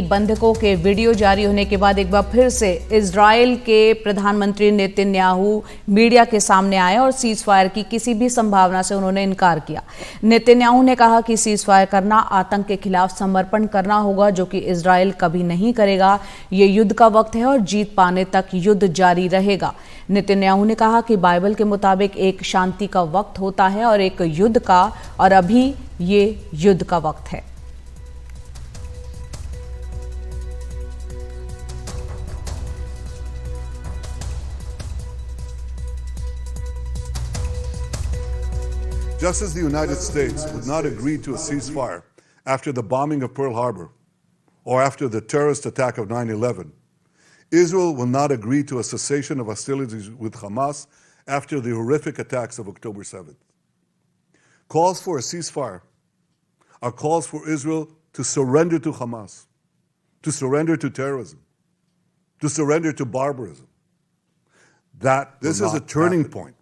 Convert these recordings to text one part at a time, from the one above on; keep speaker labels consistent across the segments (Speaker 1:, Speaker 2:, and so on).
Speaker 1: बंधकों के वीडियो जारी होने के बाद एक बार फिर से इजराइल के प्रधानमंत्री नेतन्याहू मीडिया के सामने आए और सीज फायर की किसी भी संभावना से उन्होंने इनकार किया। नेतन्याहू ने कहा कि सीज फायर करना आतंक के खिलाफ समर्पण करना होगा, जो कि इजराइल कभी नहीं करेगा। ये युद्ध का वक्त है और जीत पाने तक युद्ध जारी रहेगा। नेतन्याहू ने कहा कि बाइबल के मुताबिक एक शांति का वक्त होता है और एक युद्ध का, और अभी ये युद्ध का वक्त है।
Speaker 2: Just as the United States would not agree to a ceasefire after the bombing of Pearl Harbor or after the terrorist attack of 9/11, Israel will not agree to a cessation of hostilities with Hamas after the horrific attacks of October 7th. Calls for a ceasefire are calls for Israel to surrender to Hamas, to surrender to terrorism, to surrender to barbarism. This is a turning point.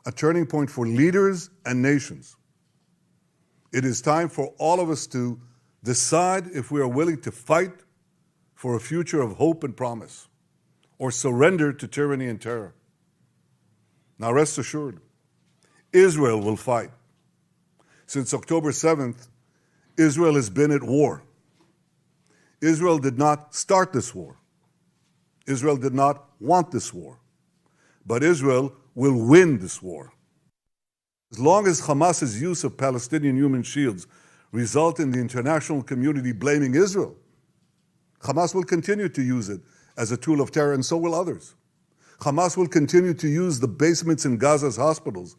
Speaker 2: A turning point for leaders and nations. It is time for all of us to decide if we are willing to fight for a future of hope and promise, or surrender to tyranny and terror. Now rest assured, Israel will fight. Since October 7th, Israel has been at war. Israel did not start this war. Israel did not want this war. But Israel will win this war. As long as Hamas's use of Palestinian human shields result in the international community blaming Israel, Hamas will continue to use it as a tool of terror, and so will others. Hamas will continue to use the basements in Gaza's hospitals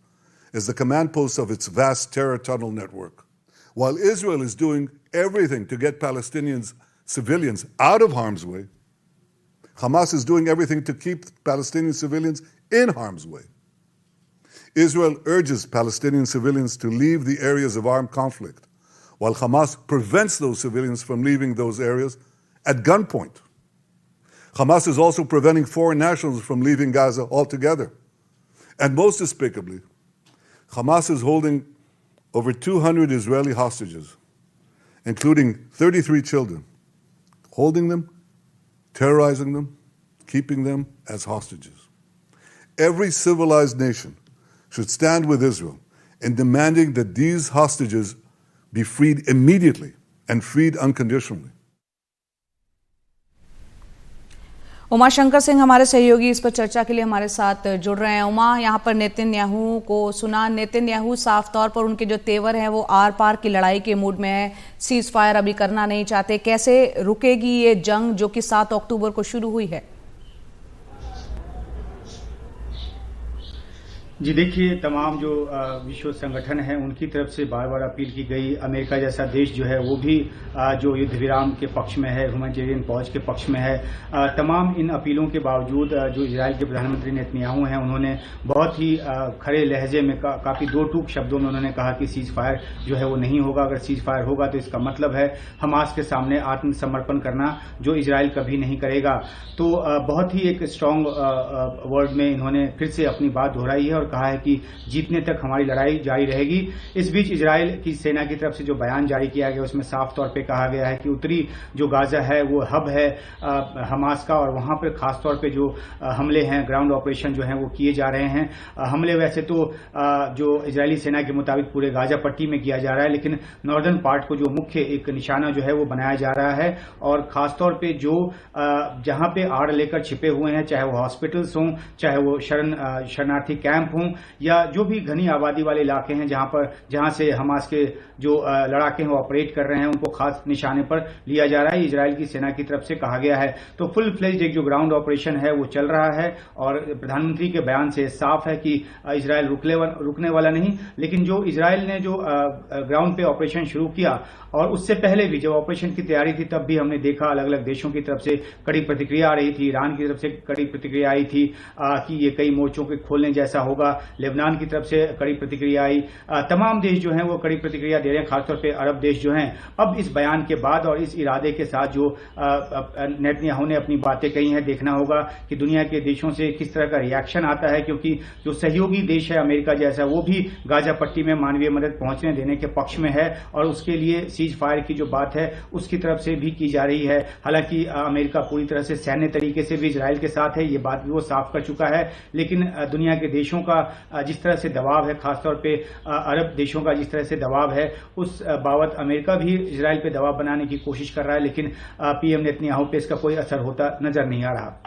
Speaker 2: as the command posts of its vast terror tunnel network. While Israel is doing everything to get civilians out of harm's way, Hamas is doing everything to keep Palestinian civilians in harm's way. Israel urges Palestinian civilians to leave the areas of armed conflict, while Hamas prevents those civilians from leaving those areas at gunpoint. Hamas is also preventing foreign nationals from leaving Gaza altogether. And most despicably, Hamas is holding over 200 Israeli hostages, including 33 children, holding them, terrorizing them, keeping them as hostages. Every civilized nation should stand with Israel in demanding that these hostages be freed immediately and freed unconditionally.
Speaker 1: Uma Shankar Singh हमारे सहयोगी इस पर चर्चा के लिए हमारे साथ जुड़ रहे हैं। उमा, यहाँ पर नेतन्याहू को सुना। नेतन्याहू साफ तौर पर उनके जो तेवर हैं वो आर पार की लड़ाई के मूड में है, सीज फायर अभी करना नहीं चाहते। कैसे रुकेगी ये जंग जो कि 7 अक्टूबर को शुरू हुई है?
Speaker 3: जी देखिए, तमाम जो विश्व संगठन है उनकी तरफ से बार बार अपील की गई। अमेरिका जैसा देश जो है वो भी जो युद्ध विराम के पक्ष में है, ह्यूमैनिटेरियन पॉज के पक्ष में है। तमाम इन अपीलों के बावजूद जो इजराइल के प्रधानमंत्री नेतन्याहू हैं उन्होंने बहुत ही खड़े लहजे में काफी दो टूक शब्दों में उन्होंने कहा कि सीज फायर जो है वो नहीं होगा। अगर सीज फायर होगा तो इसका मतलब है हमास के सामने आत्मसमर्पण करना, जो इजराइल कभी नहीं करेगा। तो बहुत ही एक स्ट्रांग वर्ड में इन्होंने फिर से अपनी बात दोहराई है और कहा है कि जीतने तक हमारी लड़ाई जारी रहेगी। इस बीच इजराइल की सेना की तरफ से जो बयान जारी किया गया उसमें साफ तौर पे कहा गया है कि उत्तरी जो गाजा है वो हब है हमास का, और वहां पर खासतौर पे जो हमले हैं, ग्राउंड ऑपरेशन जो हैं वो किए जा रहे हैं। हमले वैसे तो जो इजरायली सेना के मुताबिक पूरे गाजा पट्टी में किया जा रहा है, लेकिन नॉर्दर्न पार्ट को जो मुख्य एक निशाना जो है वो बनाया जा रहा है। और खासतौर पे जो जहां पे आड़ लेकर छिपे हुए हैं, चाहे वो हॉस्पिटल्स हों, चाहे वो शरणार्थी कैंप हों, या जो भी घनी आबादी वाले इलाके हैं जहां से हमास के जो लड़ाके हैं वो ऑपरेट कर रहे हैं, उनको खास निशाने पर लिया जा रहा है, इजराइल की सेना की तरफ से कहा गया है। तो फुल फ्लेज्ड एक जो ग्राउंड ऑपरेशन है वो चल रहा है, और प्रधानमंत्री के बयान से साफ है कि इजराइल रुकने वाला नहीं। लेकिन जो इजराइल ने जो ग्राउंड पे ऑपरेशन शुरू किया, और उससे पहले भी जब ऑपरेशन की तैयारी थी तब भी हमने देखा अलग अलग देशों की तरफ से कड़ी प्रतिक्रिया आ रही थी। ईरान की तरफ से कड़ी प्रतिक्रिया आई थी कि ये कई मोर्चों के खोलने जैसा होगा। होगा। लेबनान की तरफ से कड़ी प्रतिक्रिया आई। तमाम देश जो हैं वो कड़ी प्रतिक्रिया दे रहे हैं, खासतौर पे अरब देश जो हैं। अब इस बयान के बाद और इस इरादे के साथ जो नेतन्याहू ने अपनी बातें कही हैं, देखना होगा कि दुनिया के देशों से किस तरह का रिएक्शन आता है, क्योंकि जो सहयोगी देश है अमेरिका जैसा, वो भी गाजा पट्टी में मानवीय मदद पहुंचने देने के पक्ष में है और उसके लिए सीज फायर की जो बात है उसकी तरफ से भी की जा रही है। हालांकि अमेरिका पूरी तरह से सैन्य तरीके से भी इजराइल के साथ है, ये बात भी वो साफ कर चुका है, लेकिन दुनिया के देशों का जिस तरह से दबाव है, खासतौर पे अरब देशों का जिस तरह से दबाव है, उस बाबत अमेरिका भी इजराइल पे दबाव बनाने की कोशिश कर रहा है, लेकिन पीएम नेतन्याहू पे इसका कोई असर होता नजर नहीं आ रहा।